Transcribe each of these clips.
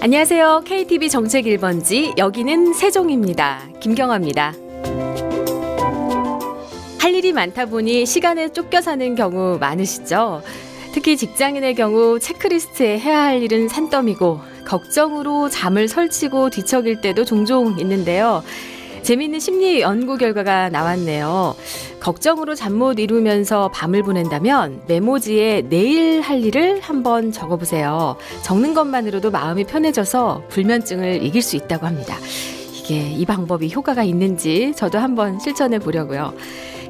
안녕하세요. KTV 정책 1번지 여기는 세종입니다. 김경아입니다. 할 일이 많다 보니 시간에 쫓겨 사는 경우 많으시죠? 특히 직장인의 경우 체크리스트에 해야 할 일은 산더미고 걱정으로 잠을 설치고 뒤척일 때도 종종 있는데요. 재미있는 심리 연구 결과가 나왔네요. 걱정으로 잠 못 이루면서 밤을 보낸다면 메모지에 내일 할 일을 한번 적어보세요. 적는 것만으로도 마음이 편해져서 불면증을 이길 수 있다고 합니다. 이 방법이 효과가 있는지 저도 한번 실천해 보려고요.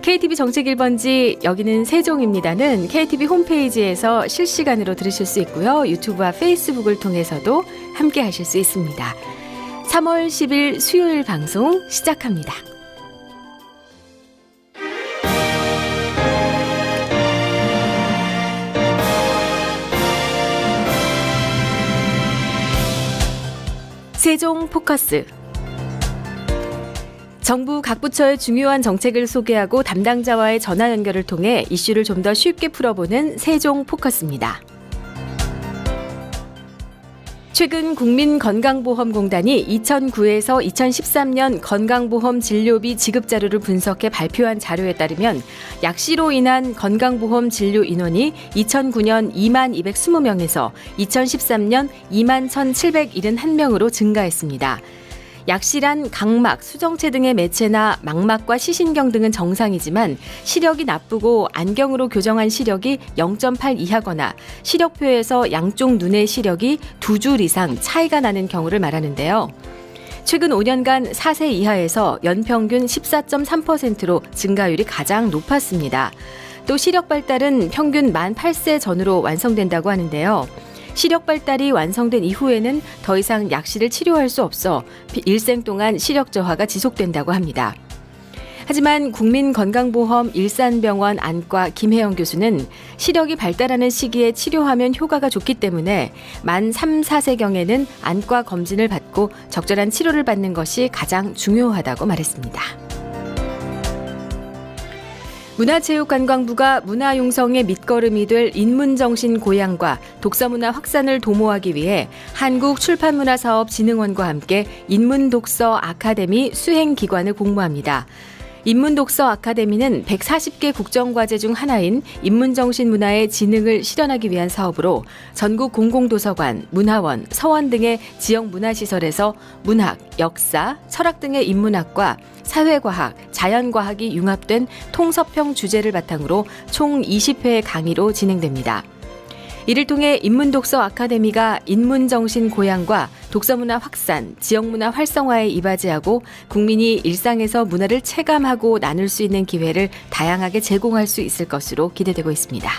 KTV 정책 1번지 여기는 세종입니다는 KTV 홈페이지에서 실시간으로 들으실 수 있고요. 유튜브와 페이스북을 통해서도 함께 하실 수 있습니다. 3월 10일 수요일 방송 시작합니다. 세종 포커스. 정부 각 부처의 중요한 정책을 소개하고 담당자와의 전화 연결을 통해 이슈를 좀 더 쉽게 풀어보는 세종 포커스입니다. 최근 국민건강보험공단이 2009에서 2013년 건강보험 진료비 지급 자료를 분석해 발표한 자료에 따르면 약시로 인한 건강보험 진료 인원이 2009년 2만 220명에서 2013년 2만 1,771명으로 증가했습니다. 약시란 각막, 수정체 등의 매체나 망막과 시신경 등은 정상이지만 시력이 나쁘고 안경으로 교정한 시력이 0.8 이하거나 시력표에서 양쪽 눈의 시력이 2줄 이상 차이가 나는 경우를 말하는데요. 최근 5년간 4세 이하에서 연평균 14.3%로 증가율이 가장 높았습니다. 또 시력 발달은 평균 만 8세 전후로 완성된다고 하는데요. 시력 발달이 완성된 이후에는 더 이상 약시를 치료할 수 없어 일생 동안 시력 저하가 지속된다고 합니다. 하지만 국민건강보험 일산병원 안과 김혜영 교수는 시력이 발달하는 시기에 치료하면 효과가 좋기 때문에 만 3, 4세경에는 안과 검진을 받고 적절한 치료를 받는 것이 가장 중요하다고 말했습니다. 문화체육관광부가 문화융성의 밑거름이 될 인문정신 고양과 독서문화 확산을 도모하기 위해 한국출판문화사업진흥원과 함께 인문독서 아카데미 수행기관을 공모합니다. 인문독서 아카데미는 140개 국정과제 중 하나인 인문정신 문화의 진흥을 실현하기 위한 사업으로 전국 공공도서관, 문화원, 서원 등의 지역 문화시설에서 문학, 역사, 철학 등의 인문학과 사회과학, 자연과학이 융합된 통섭형 주제를 바탕으로 총 20회의 강의로 진행됩니다. 이를 통해 인문독서 아카데미가 인문정신 고양과 독서문화 확산, 지역문화 활성화에 이바지하고 국민이 일상에서 문화를 체감하고 나눌 수 있는 기회를 다양하게 제공할 수 있을 것으로 기대되고 있습니다.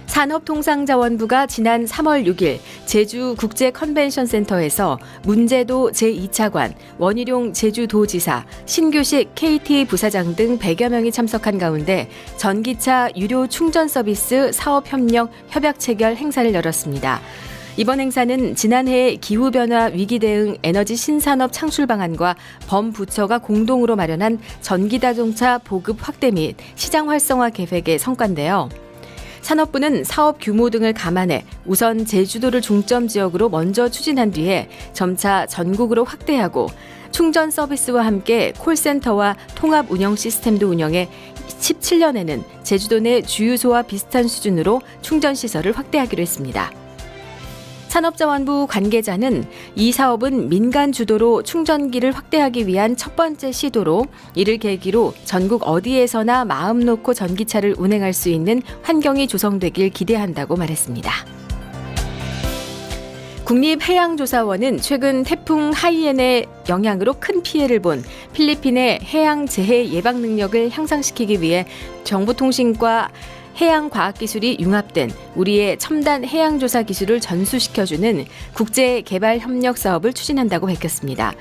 산업통상자원부가 지난 3월 6일 제주국제컨벤션센터에서 문제도 제2차관, 원희룡 제주도지사, 신규식 KT 부사장 등 100여 명이 참석한 가운데 전기차 유료 충전 서비스 사업협력 협약 체결 행사를 열었습니다. 이번 행사는 지난해 기후변화 위기 대응 에너지 신산업 창출 방안과 범부처가 공동으로 마련한 전기자동차 보급 확대 및 시장 활성화 계획의 성과인데요. 산업부는 사업 규모 등을 감안해 우선 제주도를 중점 지역으로 먼저 추진한 뒤에 점차 전국으로 확대하고 충전 서비스와 함께 콜센터와 통합 운영 시스템도 운영해 17년에는 제주도 내 주유소와 비슷한 수준으로 충전시설을 확대하기로 했습니다. 산업자원부 관계자는 이 사업은 민간 주도로 충전기를 확대하기 위한 첫 번째 시도로 이를 계기로 전국 어디에서나 마음 놓고 전기차를 운행할 수 있는 환경이 조성되길 기대한다고 말했습니다. 국립해양조사원은 최근 태풍 하이엔의 영향으로 큰 피해를 본 필리핀의 해양 재해 예방 능력을 향상시키기 위해 정보통신과 해양과학기술이 융합된 우리의 첨단 해양조사 기술을 전수시켜주는 국제개발협력 사업을 추진한다고 밝혔습니다.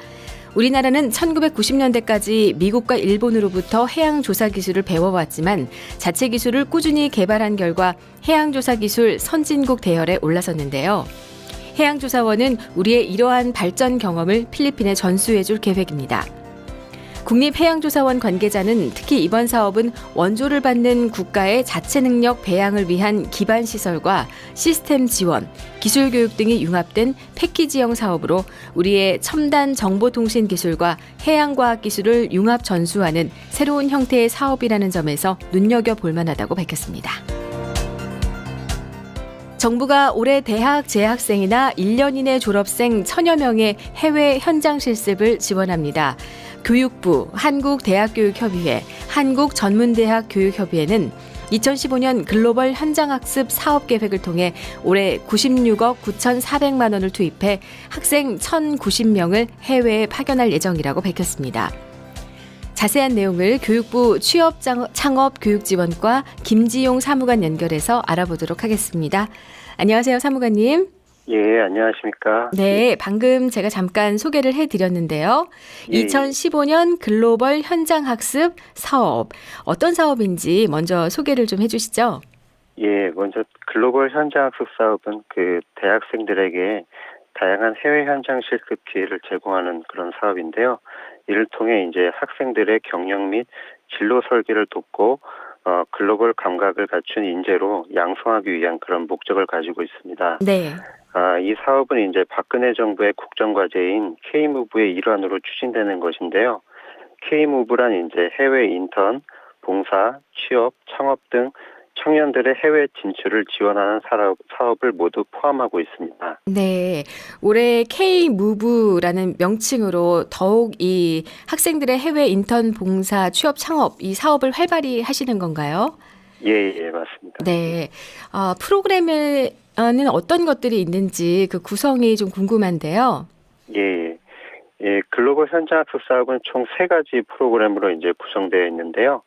우리나라는 1990년대까지 미국과 일본으로부터 해양조사 기술을 배워왔지만 자체 기술을 꾸준히 개발한 결과 해양조사 기술 선진국 대열에 올라섰는데요. 해양조사원은 우리의 이러한 발전 경험을 필리핀에 전수해줄 계획입니다. 국립해양조사원 관계자는 특히 이번 사업은 원조를 받는 국가의 자체 능력 배양을 위한 기반 시설과 시스템 지원, 기술 교육 등이 융합된 패키지형 사업으로 우리의 첨단 정보통신 기술과 해양과학 기술을 융합 전수하는 새로운 형태의 사업이라는 점에서 눈여겨볼 만하다고 밝혔습니다. 정부가 올해 대학 재학생이나 1년 이내 졸업생 1,000여 명의 해외 현장 실습을 지원합니다. 교육부, 한국대학교육협의회, 한국전문대학교육협의회는 2015년 글로벌 현장학습 사업계획을 통해 올해 96억 9,400만 원을 투입해 학생 1,090명을 해외에 파견할 예정이라고 밝혔습니다. 자세한 내용을 교육부 취업창업교육지원과 김지용 사무관 연결해서 알아보도록 하겠습니다. 안녕하세요, 사무관님. 예, 안녕하십니까. 네, 방금 제가 잠깐 소개를 해드렸는데요. 2015년 글로벌 현장학습 사업, 어떤 사업인지 먼저 소개를 좀 해주시죠. 예, 먼저 글로벌 현장학습 사업은 그 대학생들에게 다양한 해외 현장 실습 기회를 제공하는 그런 사업인데요. 이를 통해 이제 학생들의 경력 및 진로 설계를 돕고 글로벌 감각을 갖춘 인재로 양성하기 위한 그런 목적을 가지고 있습니다. 네. 이 사업은 이제 박근혜 정부의 국정과제인 K무브의 일환으로 추진되는 것인데요. K무브란 이제 해외 인턴, 봉사, 취업, 창업 등 청년들의 해외 진출을 지원하는 사업을 모두 포함하고 있습니다. 네. 올해 K무브라는 명칭으로 더욱 이 학생들의 해외 인턴, 봉사, 취업, 창업 이 사업을 활발히 하시는 건가요? 예, 맞습니다. 네. 프로그램에는 어떤 것들이 있는지 그 구성이 좀 궁금한데요. 예, 글로벌 현장학습 사업은 총 3가지 프로그램으로 이제 구성되어 있는데요.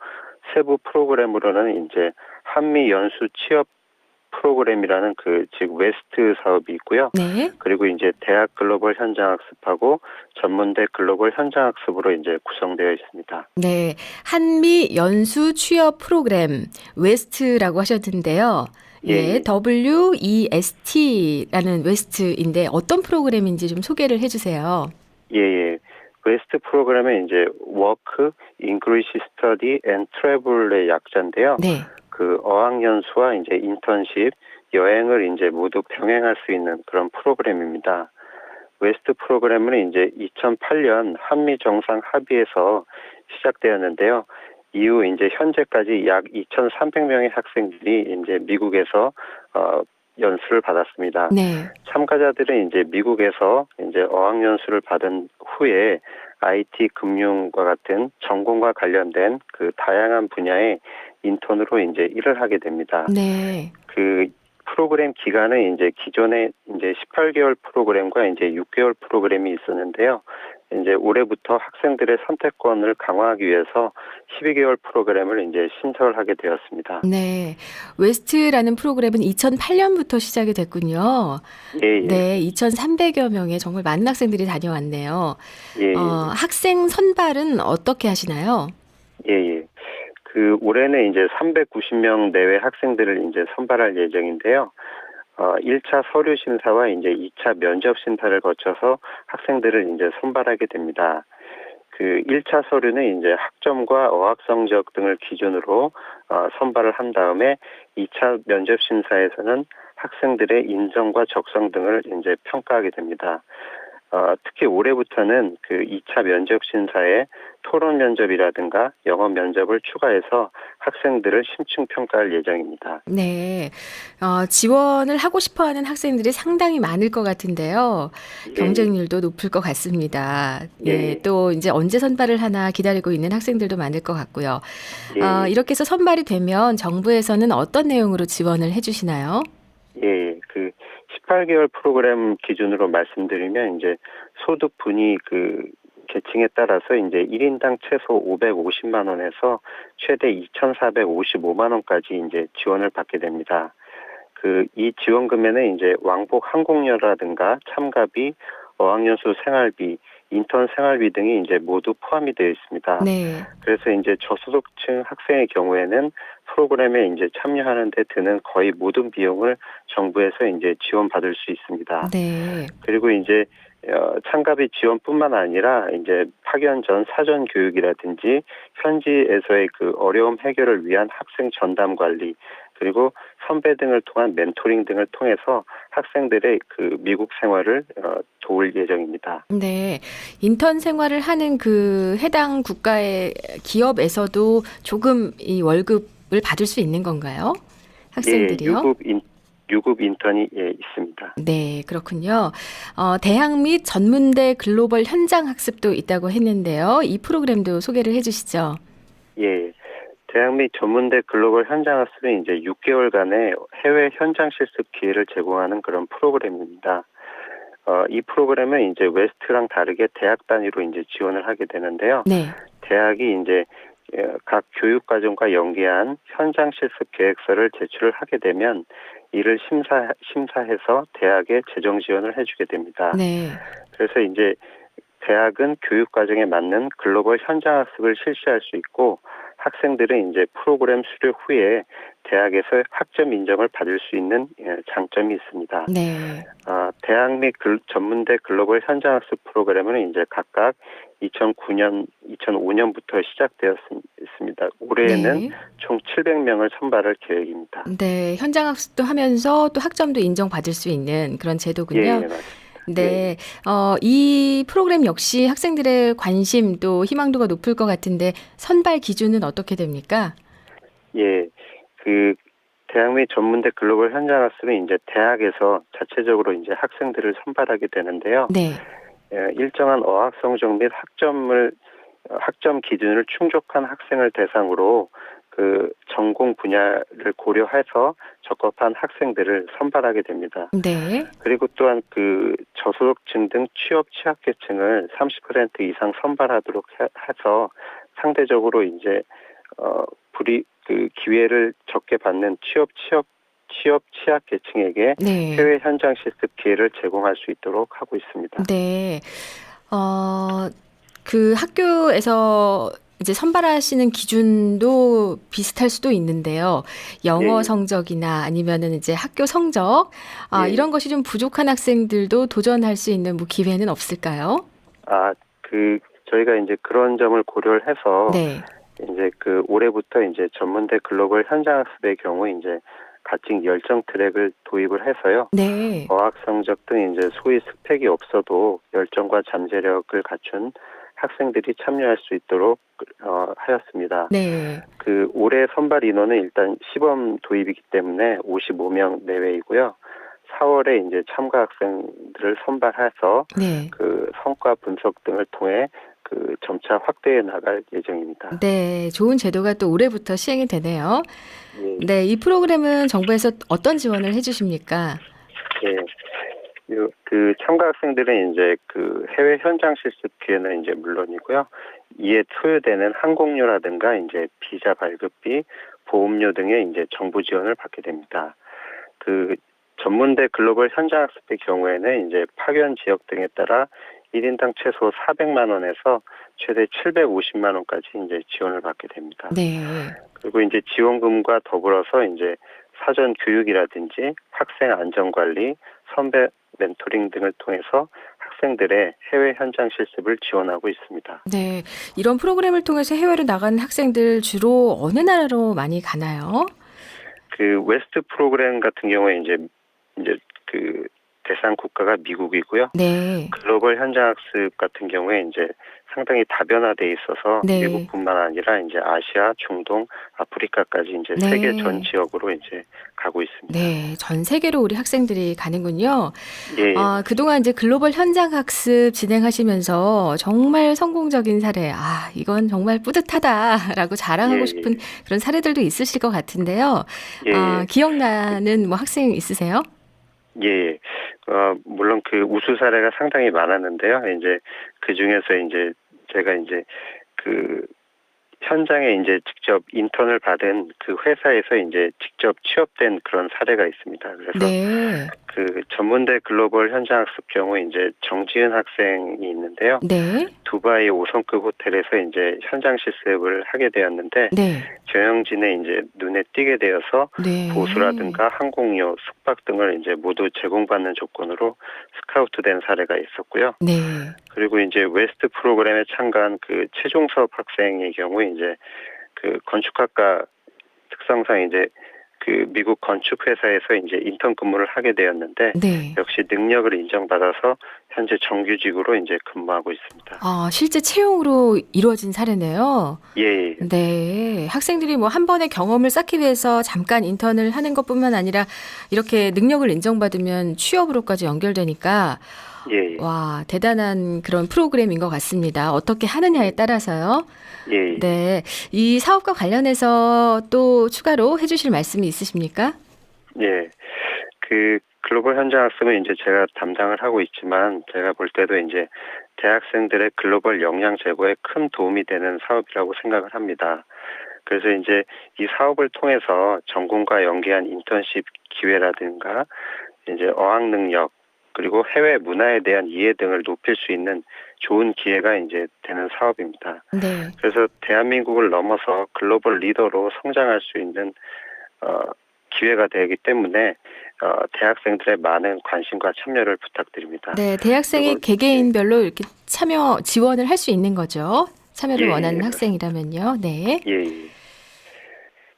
세부 프로그램으로는 이제 한미 연수 취업 프로그램이라는 즉 웨스트 사업이 있고요. 네. 그리고 이제 대학 글로벌 현장학습하고 전문대 글로벌 현장학습으로 이제 구성되어 있습니다. 네. 한미 연수 취업 프로그램 웨스트라고 하셨는데요. 예, WEST라는 웨스트인데 어떤 프로그램인지 좀 소개를 해주세요. 예. 웨스트 프로그램은 이제 Work, English Study and Travel의 약자인데요. 네. 그 어학연수와 이제 인턴십, 여행을 이제 모두 병행할 수 있는 그런 프로그램입니다. 웨스트 프로그램은 이제 2008년 한미 정상 합의에서 시작되었는데요. 이후 이제 현재까지 약 2,300명의 학생들이 이제 미국에서 연수를 받았습니다. 네. 참가자들은 이제 미국에서 이제 어학연수를 받은 후에 IT, 금융과 같은 전공과 관련된 그 다양한 분야의 인턴으로 이제 일을 하게 됩니다. 네. 그 프로그램 기간은 이제 기존에 이제 18개월 프로그램과 이제 6개월 프로그램이 있었는데요. 이제 올해부터 학생들의 선택권을 강화하기 위해서 12개월 프로그램을 이제 신설을 하게 되었습니다. 네. 웨스트라는 프로그램은 2008년부터 시작이 됐군요. 예. 네, 2,300여 명의 정말 많은 학생들이 다녀왔네요. 예. 학생 선발은 어떻게 하시나요? 예. 그 올해는 이제 390명 내외 학생들을 이제 선발할 예정인데요. 1차 서류 심사와 이제 2차 면접 심사를 거쳐서 학생들을 이제 선발하게 됩니다. 그 1차 서류는 이제 학점과 어학 성적 등을 기준으로 선발을 한 다음에 2차 면접 심사에서는 학생들의 인성과 적성 등을 이제 평가하게 됩니다. 특히 올해부터는 그 2차 면접 심사에 토론 면접이라든가 영어 면접을 추가해서 학생들을 심층 평가할 예정입니다. 네. 지원을 하고 싶어 하는 학생들이 상당히 많을 것 같은데요. 경쟁률도 높을 것 같습니다. 예. 또 이제 언제 선발을 하나 기다리고 있는 학생들도 많을 것 같고요. 이렇게 해서 선발이 되면 정부에서는 어떤 내용으로 지원을 해 주시나요? 예, 그 18개월 프로그램 기준으로 말씀드리면 이제 소득 분위 그 계층에 따라서 이제 1인당 최소 550만 원에서 최대 2,455만 원까지 이제 지원을 받게 됩니다. 이 지원금에는 이제 왕복 항공료라든가 참가비, 어학연수 생활비, 인턴 생활비 등이 이제 모두 포함이 되어 있습니다. 네. 그래서 이제 저소득층 학생의 경우에는 프로그램에 이제 참여하는 데 드는 거의 모든 비용을 정부에서 이제 지원받을 수 있습니다. 네. 그리고 이제 참가비 지원뿐만 아니라 이제 파견 전 사전 교육이라든지 현지에서의 그 어려움 해결을 위한 학생 전담 관리, 그리고 선배 등을 통한 멘토링 등을 통해서 학생들의 그 미국 생활을 도울 예정입니다. 네. 인턴 생활을 하는 그 해당 국가의 기업에서도 조금 이 월급을 받을 수 있는 건가요? 학생들이요? 유급 인턴이 있습니다. 네, 그렇군요. 대학 및 전문대 글로벌 현장 학습도 있다고 했는데요. 이 프로그램도 소개를 해주시죠. 예. 대학 및 전문대 글로벌 현장 학습은 이제 6개월간의 해외 현장 실습 기회를 제공하는 그런 프로그램입니다. 이 프로그램은 이제 웨스트랑 다르게 대학 단위로 이제 지원을 하게 되는데요. 네. 대학이 이제 각 교육과정과 연계한 현장 실습 계획서를 제출을 하게 되면 이를 심사해서 대학에 재정 지원을 해주게 됩니다. 네. 그래서 이제 대학은 교육과정에 맞는 글로벌 현장 학습을 실시할 수 있고, 학생들은 이제 프로그램 수료 후에 대학에서 학점 인정을 받을 수 있는 장점이 있습니다. 네. 대학 및 전문대 글로벌 현장 학습 프로그램은 이제 각각 2009년, 2005년부터 시작되었습니다. 올해는 네. 총 700명을 선발할 계획입니다. 네. 현장 학습도 하면서 또 학점도 인정받을 수 있는 그런 제도군요. 맞습니다. 네. 이 프로그램 역시 학생들의 관심 또 희망도가 높을 것 같은데 선발 기준은 어떻게 됩니까? 그 대학 및 전문대 글로벌 현장 학습은 이제 대학에서 자체적으로 이제 학생들을 선발하게 되는데요. 네. 일정한 어학 성적 및 학점 기준을 충족한 학생을 대상으로 그 전공 분야를 고려해서 적합한 학생들을 선발하게 됩니다. 네. 그리고 또한 그 저소득층 등 취약계층을 30% 이상 선발하도록 해서 상대적으로 이제 그 기회를 적게 받는 취약계층에게 네. 해외 현장 실습 기회를 제공할 수 있도록 하고 있습니다. 네. 그 학교에서 이제 선발하시는 기준도 비슷할 수도 있는데요. 영어 성적이나 아니면은 이제 학교 성적, 이런 것이 좀 부족한 학생들도 도전할 수 있는 뭐 기회는 없을까요? 저희가 이제 그런 점을 고려를 해서 네. 이제 그 올해부터 이제 전문대 글로벌 현장 학습의 경우 이제 가칭 열정 트랙을 도입을 해서요. 네. 어학 성적 등 이제 소위 스펙이 없어도 열정과 잠재력을 갖춘 학생들이 참여할 수 있도록 하였습니다. 네. 그 올해 선발 인원은 일단 시범 도입이기 때문에 55명 내외이고요. 4월에 이제 참가 학생들을 선발해서 네. 그 성과 분석 등을 통해 그 점차 확대해 나갈 예정입니다. 네. 좋은 제도가 또 올해부터 시행이 되네요. 예. 네. 이 프로그램은 정부에서 어떤 지원을 해주십니까? 그 참가 학생들은 이제 그 해외 현장 실습 기회는 이제 물론이고요. 이에 소요되는 항공료라든가 이제 비자 발급비, 보험료 등의 이제 정부 지원을 받게 됩니다. 그 전문대 글로벌 현장 학습의 경우에는 이제 파견 지역 등에 따라 1인당 최소 400만 원에서 최대 750만 원까지 이제 지원을 받게 됩니다. 네. 그리고 이제 지원금과 더불어서 이제 사전 교육이라든지 학생 안전 관리, 선배 멘토링 등을 통해서 학생들의 해외 현장 실습을 지원하고 있습니다. 네. 이런 프로그램을 통해서 해외로 나가는 학생들 주로 어느 나라로 많이 가나요? 그 웨스트 프로그램 같은 경우에 이제 그 대상 국가가 미국이고요. 네. 글로벌 현장 학습 같은 경우에 이제 상당히 다변화돼 있어서 네. 미국뿐만 아니라 이제 아시아, 중동, 아프리카까지 이제 네. 세계 전 지역으로 이제 가고 있습니다. 네. 전 세계로 우리 학생들이 가는군요. 예. 그동안 이제 글로벌 현장 학습 진행하시면서 정말 성공적인 사례, 이건 정말 뿌듯하다라고 자랑하고 예. 싶은 그런 사례들도 있으실 것 같은데요. 예. 기억나는 뭐 학생 있으세요? 예. 물론 그 우수 사례가 상당히 많았는데요. 이제 그 중에서 이제 제가 이제 그 현장에 이제 직접 인턴을 받은 그 회사에서 이제 직접 취업된 그런 사례가 있습니다. 그래서 네. 그 전문대 글로벌 현장 학습 경우 이제 정지은 학생이 있는데요. 네. 두바이 5성급 호텔에서 이제 현장 실습을 하게 되었는데 네. 경영진의 이제 눈에 띄게 되어서 네. 보수라든가 항공료, 숙박 등을 이제 모두 제공받는 조건으로 스카우트된 사례가 있었고요. 네. 그리고 이제 웨스트 프로그램에 참가한 그 최종 수업 학생의 경우 이제 그 건축학과 특성상 이제 그 미국 건축 회사에서 이제 인턴 근무를 하게 되었는데 네. 역시 능력을 인정받아서 현재 정규직으로 이제 근무하고 있습니다. 아, 실제 채용으로 이루어진 사례네요. 예. 네. 학생들이 뭐 한 번의 경험을 쌓기 위해서 잠깐 인턴을 하는 것뿐만 아니라 이렇게 능력을 인정받으면 취업으로까지 연결되니까 예. 와, 대단한 그런 프로그램인 것 같습니다. 어떻게 하느냐에 따라서요. 예. 네. 이 사업과 관련해서 또 추가로 해주실 말씀이 있으십니까? 예. 그 글로벌 현장 학습은 이제 제가 담당을 하고 있지만 제가 볼 때도 이제 대학생들의 글로벌 역량 제고에 큰 도움이 되는 사업이라고 생각을 합니다. 그래서 이제 이 사업을 통해서 전공과 연계한 인턴십 기회라든가 이제 어학 능력 그리고 해외 문화에 대한 이해 등을 높일 수 있는 좋은 기회가 이제 되는 사업입니다. 네. 그래서 대한민국을 넘어서 글로벌 리더로 성장할 수 있는 기회가 되기 때문에 대학생들의 많은 관심과 참여를 부탁드립니다. 네, 대학생이 그리고, 개개인별로 이렇게 참여 지원을 할 수 있는 거죠. 참여를 예, 원하는 예, 학생이라면요. 네. 예.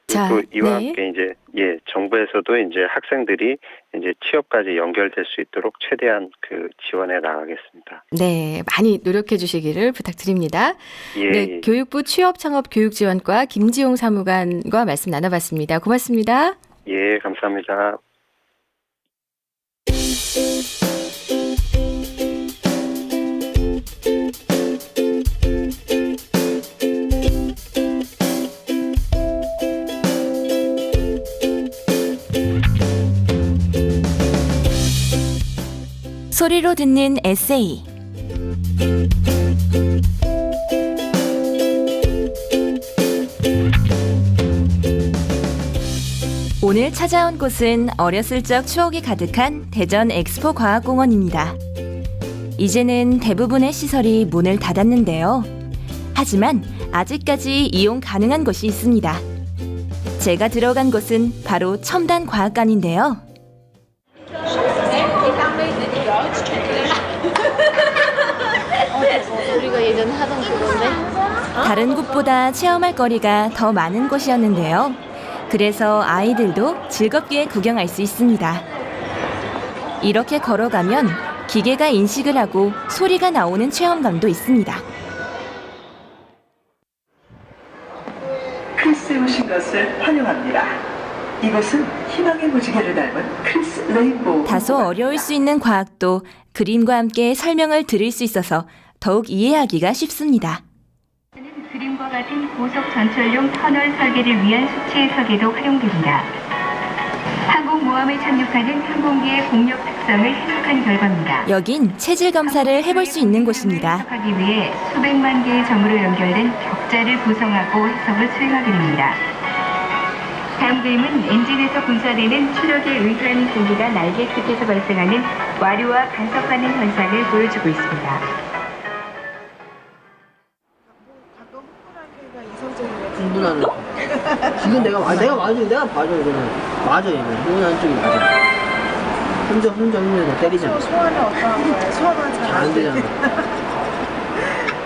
자, 또 이와 네. 함께 이제 정부에서도 이제 학생들이 이제 취업까지 연결될 수 있도록 최대한 그 지원해 나가겠습니다. 네, 많이 노력해 주시기를 부탁드립니다. 예. 네, 교육부 취업창업교육지원과 김지용 사무관과 말씀 나눠봤습니다. 고맙습니다. 예, 감사합니다. 소리로 듣는 에세이. 오늘 찾아온 곳은 어렸을 적 추억이 가득한 대전 엑스포 과학공원입니다. 이제는 대부분의 시설이 문을 닫았는데요. 하지만 아직까지 이용 가능한 곳이 있습니다. 제가 들어간 곳은 바로 첨단 과학관인데요. 우리가 예전에 하던 그건데. 다른 곳보다 체험할 거리가 더 많은 곳이었는데요. 그래서 아이들도 즐겁게 구경할 수 있습니다. 이렇게 걸어가면 기계가 인식을 하고 소리가 나오는 체험감도 있습니다. 크리스에 오신 것을 환영합니다. 이곳은 희망의 무지개를 닮은 크리스 레인보우. 다소 어려울 수 있는 과학도 그림과 함께 설명을 들을 수 있어서 더욱 이해하기가 쉽습니다. 그림과 같은 고속 전철용 터널 설계를 위한 수치 설계도 활용됩니다. 항공모함에 착륙하는 항공기의 공력 특성을 해석한 결과입니다. 여긴 체질 검사를 해볼 수 있는 곳입니다. 해석하기 위해 수백만 개의 점으로 연결된 격자를 구성하고 해석을 수행하게 됩니다. 다음 그림은 엔진에서 분사되는 추력에 의한 공기가 날개 끝에서 발생하는 와류와 간섭하는 현상을 보여주고 있습니다. 분분하는 지금 내가 맞아 내가 봐줘 이거는 맞아 이거 한쪽이 맞아 혼자 힘내서 때리잖아 소화는 어떠한 거예요? 소화가 잘 안 되잖아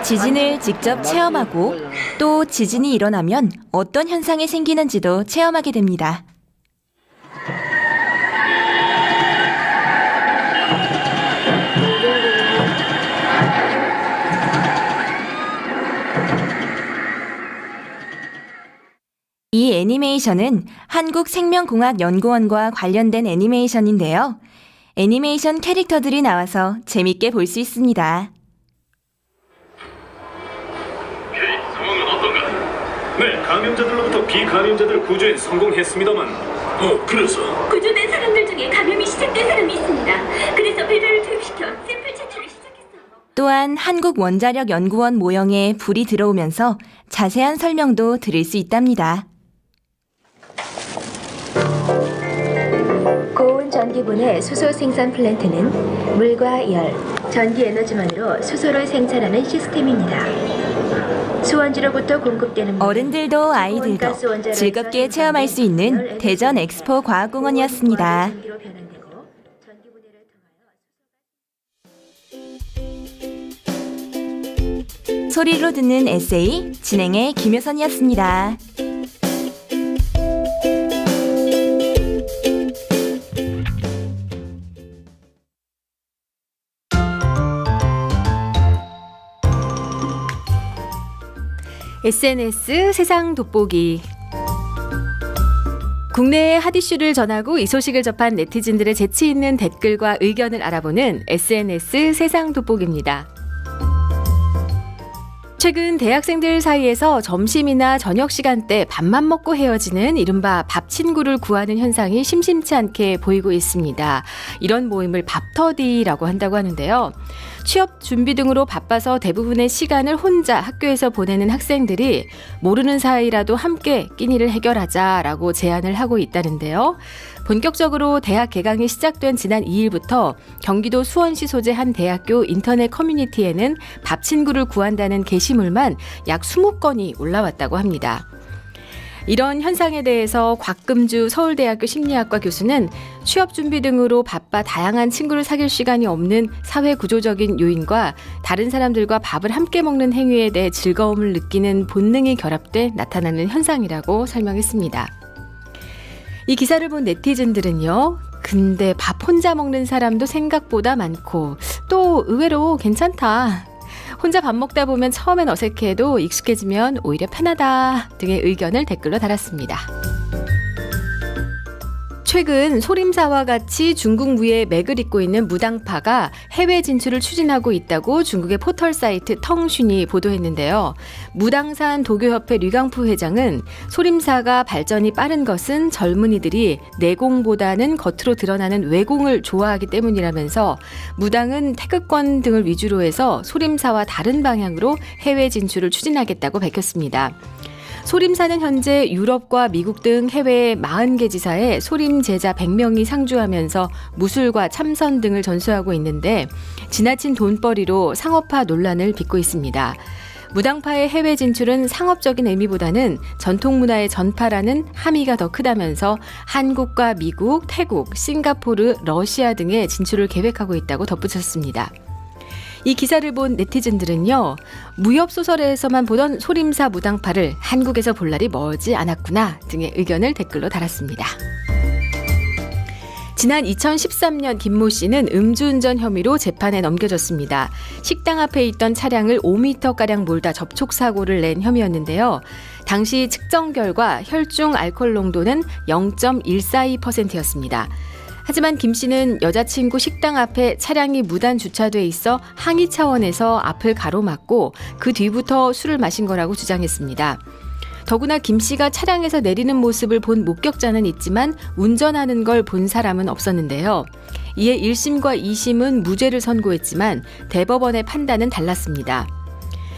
지진을 직접 체험하고 또 지진이 일어나면 어떤 현상이 생기는지도 체험하게 됩니다. 이 애니메이션은 한국생명공학연구원과 관련된 애니메이션인데요. 애니메이션 캐릭터들이 나와서 재밌게 볼 수 있습니다. 상황은 어떤가? 네, 감염자들로부터 비감염자들을 구조에 성공했습니다만. 그래서? 구조된 사람들 중에 감염이 시작된 사람이 있습니다. 그래서 배럴을 투입시켜 샘플 채취를 시작했어요. 또한 한국원자력연구원 모형에 불이 들어오면서 자세한 설명도 들을 수 있답니다. 고온 전기분해 수소 생산 플랜트는 물과 열, 전기 에너지만으로 수소를 생산하는 시스템입니다. 수원지로부터 공급되는 어른들도 아이들도 즐겁게 체험할 수 있는 대전 엑스포 과학공원이었습니다. 소리로 듣는 에세이 진행의 김효선이었습니다. SNS 세상 돋보기. 국내의 핫 이슈를 전하고 이 소식을 접한 네티즌들의 재치 있는 댓글과 의견을 알아보는 SNS 세상 돋보기입니다. 최근 대학생들 사이에서 점심이나 저녁 시간대 밥만 먹고 헤어지는 이른바 밥 친구를 구하는 현상이 심심치 않게 보이고 있습니다. 이런 모임을 밥터디라고 한다고 하는데요. 취업 준비 등으로 바빠서 대부분의 시간을 혼자 학교에서 보내는 학생들이 모르는 사이라도 함께 끼니를 해결하자라고 제안을 하고 있다는데요. 본격적으로 대학 개강이 시작된 지난 2일부터 경기도 수원시 소재 한 대학교 인터넷 커뮤니티에는 밥 친구를 구한다는 게시물만 약 20건이 올라왔다고 합니다. 이런 현상에 대해서 곽금주 서울대학교 심리학과 교수는 취업 준비 등으로 바빠 다양한 친구를 사귈 시간이 없는 사회 구조적인 요인과 다른 사람들과 밥을 함께 먹는 행위에 대해 즐거움을 느끼는 본능이 결합돼 나타나는 현상이라고 설명했습니다. 이 기사를 본 네티즌들은요. 근데 밥 혼자 먹는 사람도 생각보다 많고 또 의외로 괜찮다. 혼자 밥 먹다 보면 처음엔 어색해도 익숙해지면 오히려 편하다 등의 의견을 댓글로 달았습니다. 최근 소림사와 같이 중국 무예의 맥을 잇고 있는 무당파가 해외 진출을 추진하고 있다고 중국의 포털 사이트 텅슌이 보도했는데요. 무당산 도교협회 류강푸 회장은 소림사가 발전이 빠른 것은 젊은이들이 내공보다는 겉으로 드러나는 외공을 좋아하기 때문이라면서 무당은 태극권 등을 위주로 해서 소림사와 다른 방향으로 해외 진출을 추진하겠다고 밝혔습니다. 소림사는 현재 유럽과 미국 등 해외 40개 지사에 소림 제자 100명이 상주하면서 무술과 참선 등을 전수하고 있는데 지나친 돈벌이로 상업화 논란을 빚고 있습니다. 무당파의 해외 진출은 상업적인 의미보다는 전통 문화의 전파라는 함의가 더 크다면서 한국과 미국, 태국, 싱가포르, 러시아 등에 진출을 계획하고 있다고 덧붙였습니다. 이 기사를 본 네티즌들은요. 무협소설에서만 보던 소림사 무당파를 한국에서 볼 날이 멀지 않았구나 등의 의견을 댓글로 달았습니다. 지난 2013년 김모 씨는 음주운전 혐의로 재판에 넘겨졌습니다. 식당 앞에 있던 차량을 5m가량 몰다 접촉사고를 낸 혐의였는데요. 당시 측정 결과 혈중 알코올 농도는 0.142%였습니다. 하지만 김 씨는 여자친구 식당 앞에 차량이 무단 주차돼 있어 항의 차원에서 앞을 가로막고 그 뒤부터 술을 마신 거라고 주장했습니다. 더구나 김 씨가 차량에서 내리는 모습을 본 목격자는 있지만 운전하는 걸 본 사람은 없었는데요. 이에 1심과 2심은 무죄를 선고했지만 대법원의 판단은 달랐습니다.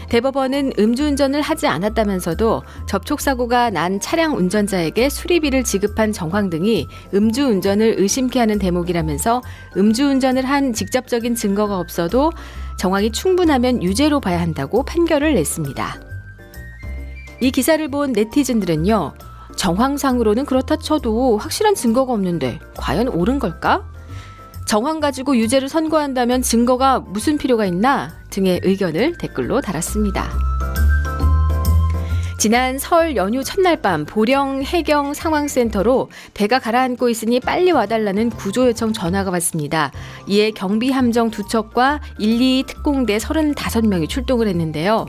대법원은 음주운전을 하지 않았다면서도 접촉사고가 난 차량 운전자에게 수리비를 지급한 정황 등이 음주운전을 의심케 하는 대목이라면서 음주운전을 한 직접적인 증거가 없어도 정황이 충분하면 유죄로 봐야 한다고 판결을 냈습니다. 이 기사를 본 네티즌들은요. 정황상으로는 그렇다 쳐도 확실한 증거가 없는데 과연 옳은 걸까? 정황 가지고 유죄를 선고한다면 증거가 무슨 필요가 있나 등의 의견을 댓글로 달았습니다. 지난 설 연휴 첫날 밤 보령 해경 상황센터로 배가 가라앉고 있으니 빨리 와달라는 구조 요청 전화가 왔습니다. 이에 경비 함정 2척과 122 특공대 35명이 출동을 했는데요.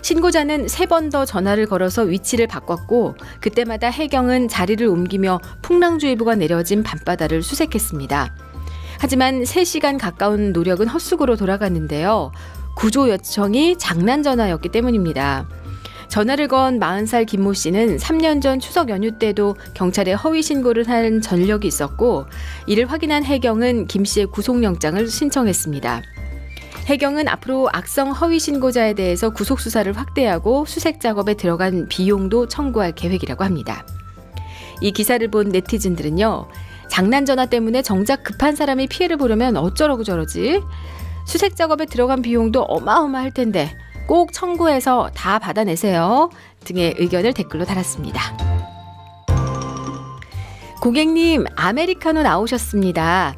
신고자는 3번 더 전화를 걸어서 위치를 바꿨고 그때마다 해경은 자리를 옮기며 풍랑주의보가 내려진 밤바다를 수색했습니다. 하지만 3시간 가까운 노력은 헛수고로 돌아갔는데요. 구조 요청이 장난 전화였기 때문입니다. 전화를 건 40살 김모 씨는 3년 전 추석 연휴 때도 경찰에 허위 신고를 한 전력이 있었고 이를 확인한 해경은 김 씨의 구속영장을 신청했습니다. 해경은 앞으로 악성 허위 신고자에 대해서 구속 수사를 확대하고 수색 작업에 들어간 비용도 청구할 계획이라고 합니다. 이 기사를 본 네티즌들은요. 장난 전화 때문에 정작 급한 사람이 피해를 보려면 어쩌라고 저러지? 수색 작업에 들어간 비용도 어마어마할 텐데 꼭 청구해서 다 받아내세요 등의 의견을 댓글로 달았습니다. 고객님, 아메리카노 나오셨습니다.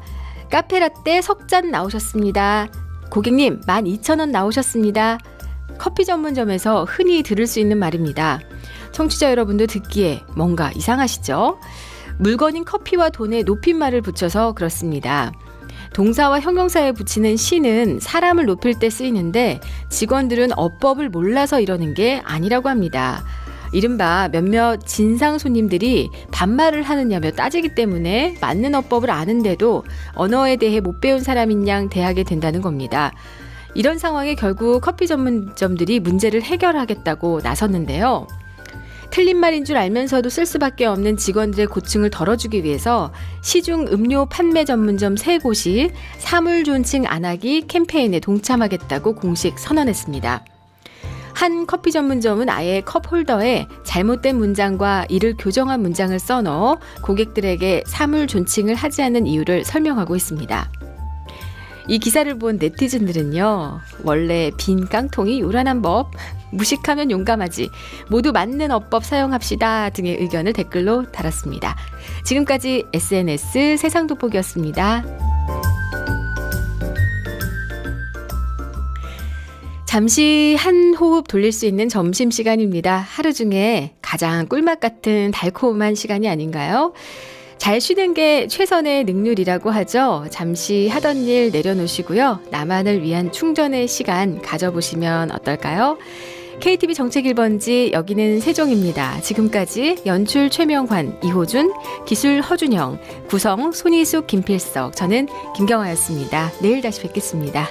카페라떼 석잔 나오셨습니다. 고객님, 12,000원 나오셨습니다. 커피 전문점에서 흔히 들을 수 있는 말입니다. 청취자 여러분도 듣기에 뭔가 이상하시죠? 물건인 커피와 돈에 높임말을 붙여서 그렇습니다. 동사와 형용사에 붙이는 시는 사람을 높일 때 쓰이는데 직원들은 어법을 몰라서 이러는 게 아니라고 합니다. 이른바 몇몇 진상 손님들이 반말을 하느냐며 따지기 때문에 맞는 어법을 아는데도 언어에 대해 못 배운 사람인 양 대하게 된다는 겁니다. 이런 상황에 결국 커피 전문점들이 문제를 해결하겠다고 나섰는데요. 틀린 말인 줄 알면서도 쓸 수밖에 없는 직원들의 고충을 덜어주기 위해서 시중 음료 판매 전문점 3곳이 사물 존칭 안 하기 캠페인에 동참하겠다고 공식 선언했습니다. 한 커피 전문점은 아예 컵 홀더에 잘못된 문장과 이를 교정한 문장을 써넣어 고객들에게 사물 존칭을 하지 않는 이유를 설명하고 있습니다. 이 기사를 본 네티즌들은요, 원래 빈 깡통이 요란한 법, 무식하면 용감하지, 모두 맞는 어법 사용합시다 등의 의견을 댓글로 달았습니다. 지금까지 SNS 세상 돋보기였습니다. 잠시 한 호흡 돌릴 수 있는 점심시간입니다. 하루 중에 가장 꿀맛 같은 달콤한 시간이 아닌가요? 잘 쉬는 게 최선의 능률이라고 하죠. 잠시 하던 일 내려놓으시고요. 나만을 위한 충전의 시간 가져보시면 어떨까요? KTV 정책 1번지 여기는 세종입니다. 지금까지 연출 최명환, 이호준, 기술 허준영, 구성 손희숙, 김필석, 저는 김경아였습니다. 내일 다시 뵙겠습니다.